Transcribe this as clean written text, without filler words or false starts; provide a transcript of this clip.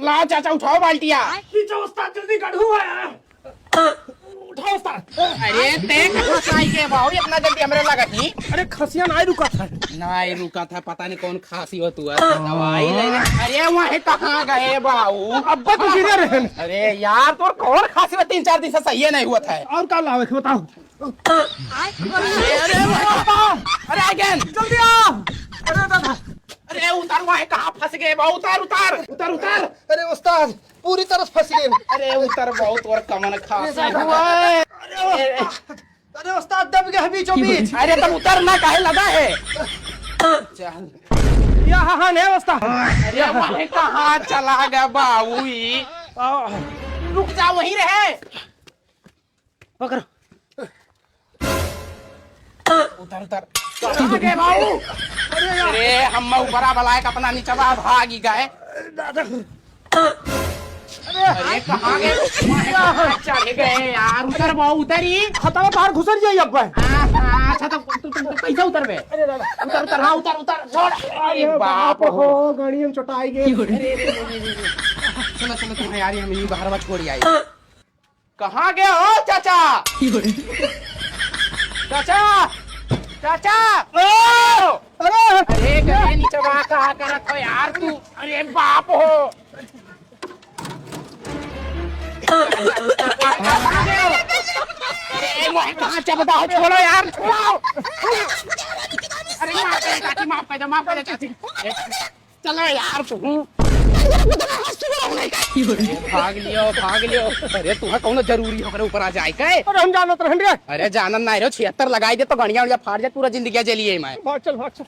ला चाचा उठाओ बाल्टिया। खींचो उस्ताद जल्दी गढ़ू है। उठाओ उस्ताद। अरे देख फसाई के बाऊ इतना जल्दी हमरे लगा थी। अरे खसिया नहीं रुका था। नहीं रुका था, पता नहीं कौन खांसी हो तू है। दवाई लेने अरे वहीं कहाँ गए बाऊ? अब्बा तो गिरे रहे। अरे यार तो कौन खांसी में 3-4 दिन से सही नहीं हुआ था। और क्या लावे बताओ। अरे अगेन जल्दी आ। अरे दादा अरे उतार, वहीं कहाँ फंस गए बाऊ? उतार उतार उतार उतार। अरे उस्ताद पूरी तरह फंस गए। अरे उतर बहुत और कमन खांसी हुआ है। अरे उस्ताद दब गए बीचों बीच। अरे तब उतरना काहे लगा है? चल यहाँ नहीं उस्ताद। अरे वहीं कहाँ चला गया बाऊ? रुक जा, वहीं रहे। पकड़ो। उतर उतर। कहाँ गए बाऊ? अरे हम ऊपरा बलाए का अपना नीचवा भागी गए। अरे कहाँ गए? चले गए यार। उतर बाऊ, उतरी। खतरा बाहर घुसर जाइए अब्बा। अच्छा तो तुम कैसे उतर गए? अरे दादा उतर उतर, हाँ उतर उतर छोड़। अरे बाप हो। हो गाड़ी में चटाई गई। चलो चलो तुम यार, हम यही बाहर छोड़ आई। कहाँ गए हो चाचा? चाचा चाचा ओ! अरे गए नीचे वहाँ कहाँ करत हो यार तू? अरे बाप हो। अरे वहीं कहाँ चबदा हो? छोड़ो यार, छोड़ो। अरे माफ कर चाची, माफ कर दो, माफ कर दो चाची। चलो यार तुम भाग लियो भाग लियो। अरे तुम्हें कौन जरूरी हो ऊपर आ जाए के? अरे हम जानत रहन। अरे जानन नहीं रहो, 76 लगाई दे तो गणिया उड़िया फाड़ जाए, पूरा जिंदगी जलिए मैं। भाग चल भाग चल।